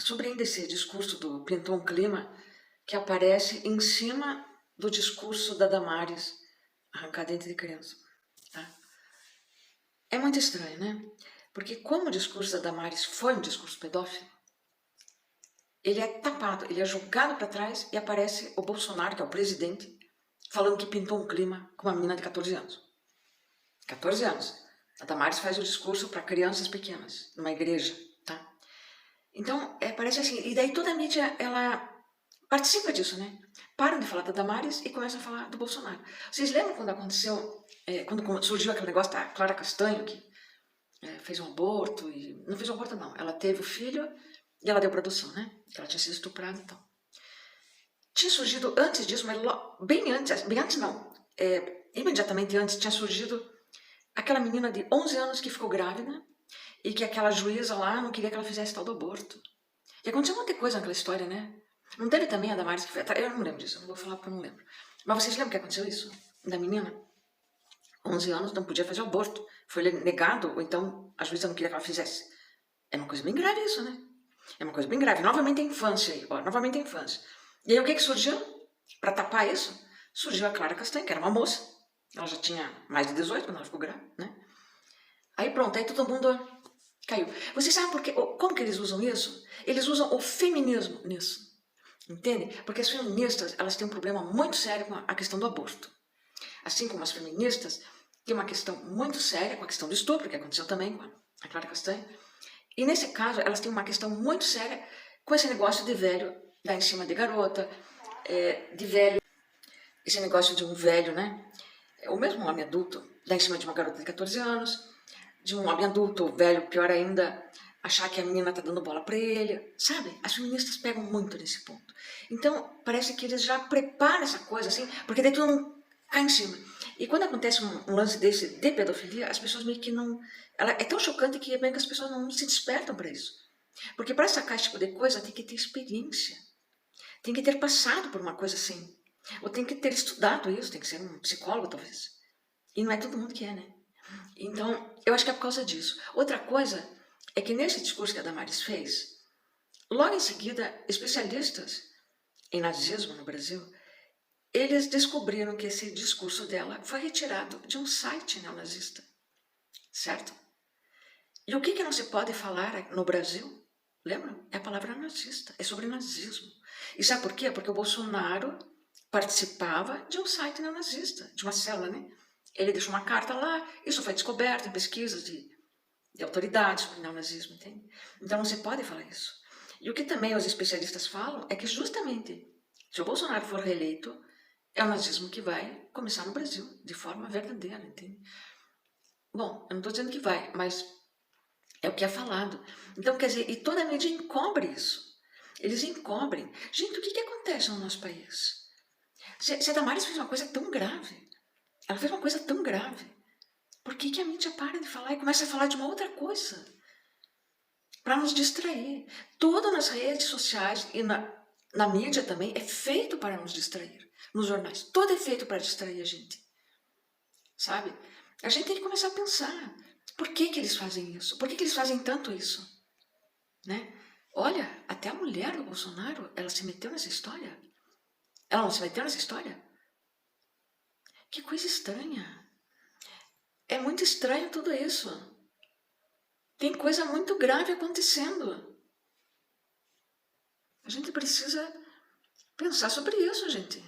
sobre ainda esse discurso do Pintou um Clima, que aparece em cima do discurso da Damares, arrancada entre criança. Tá? É muito estranho, né? Porque como o discurso da Damares foi um discurso pedófilo, ele é tapado, ele é jogado para trás e aparece o Bolsonaro, que é o presidente, falando que pintou um clima com uma menina de 14 anos. 14 anos. A Damares faz o discurso para crianças pequenas, numa igreja, tá? Então, parece assim, e daí toda a mídia, ela participa disso, né? Param de falar da Damares e começam a falar do Bolsonaro. Vocês lembram quando aconteceu, quando surgiu aquele negócio da Clara Castanho, que fez um aborto, e não fez um aborto não, ela teve o filho e ela deu para adoção, né? Ela tinha sido estuprada e tal. Tinha surgido antes disso, mas bem antes não, imediatamente antes tinha surgido aquela menina de 11 anos que ficou grávida e que aquela juíza lá não queria que ela fizesse tal do aborto. E aconteceu muita coisa naquela história, né? Não teve também a Damares que foi atrás? Eu não lembro disso, eu não vou falar porque eu não lembro. Mas vocês lembram que aconteceu isso? Da menina? 11 anos, não podia fazer o aborto. Foi negado, ou então a juíza não queria que ela fizesse. É uma coisa bem grave isso, né? É uma coisa bem grave. Novamente a infância aí, ó, novamente a infância. E aí o que surgiu? Para tapar isso, surgiu a Clara Castanho, que era uma moça. Ela já tinha mais de 18 quando ela ficou grávida, né? Aí pronto, aí todo mundo caiu. Vocês sabem por quê? Como que eles usam isso? Eles usam o feminismo nisso. Entende? Porque as feministas, elas têm um problema muito sério com a questão do aborto. Assim como as feministas têm uma questão muito séria com a questão do estupro, que aconteceu também com a Clara Castanho. E nesse caso, elas têm uma questão muito séria com esse negócio de velho dar em cima de garota, de velho, esse negócio de um velho, né? O mesmo homem adulto dar em cima de uma garota de 14 anos, de um homem adulto, velho, pior ainda, achar que a menina tá dando bola para ele, sabe? As feministas pegam muito nesse ponto. Então, parece que eles já preparam essa coisa assim, porque daí todo mundo cai em cima. E quando acontece um lance desse de pedofilia, as pessoas meio que não... é tão chocante que meio que as pessoas não se despertam para isso. Porque para sacar esse tipo de coisa tem que ter experiência. Tem que ter passado por uma coisa assim. Ou tem que ter estudado isso, tem que ser um psicólogo talvez. E não é todo mundo que é, né? Então, eu acho que é por causa disso. Outra coisa é que nesse discurso que a Damares fez, logo em seguida, especialistas em nazismo no Brasil, eles descobriram que esse discurso dela foi retirado de um site neonazista, certo? E o que não se pode falar no Brasil? Lembram? É a palavra nazista, é sobre nazismo. E sabe por quê? Porque o Bolsonaro participava de um site neonazista, de uma célula, né? Ele deixou uma carta lá, isso foi descoberto em pesquisas de autoridades sobre neonazismo, entende? Então não se pode falar isso. E o que também os especialistas falam é que justamente, se o Bolsonaro for reeleito, é o nazismo que vai começar no Brasil, de forma verdadeira, entende? Bom, eu não estou dizendo que vai, mas é o que é falado. Então, quer dizer, e toda a mídia encobre isso. Eles encobrem. Gente, o que acontece no nosso país? Se a Damares fez uma coisa tão grave, ela fez uma coisa tão grave, por que a mídia para de falar e começa a falar de uma outra coisa? Para nos distrair. Tudo nas redes sociais e na mídia também é feito para nos distrair. Nos jornais, tudo é feito para distrair a gente. Sabe? A gente tem que começar a pensar. Por que eles fazem isso? Por que eles fazem tanto isso? Né? Olha, até a mulher do Bolsonaro, ela se meteu nessa história. Ela não se meteu nessa história? Que coisa estranha. É muito estranho tudo isso. Tem coisa muito grave acontecendo. A gente precisa pensar sobre isso, gente.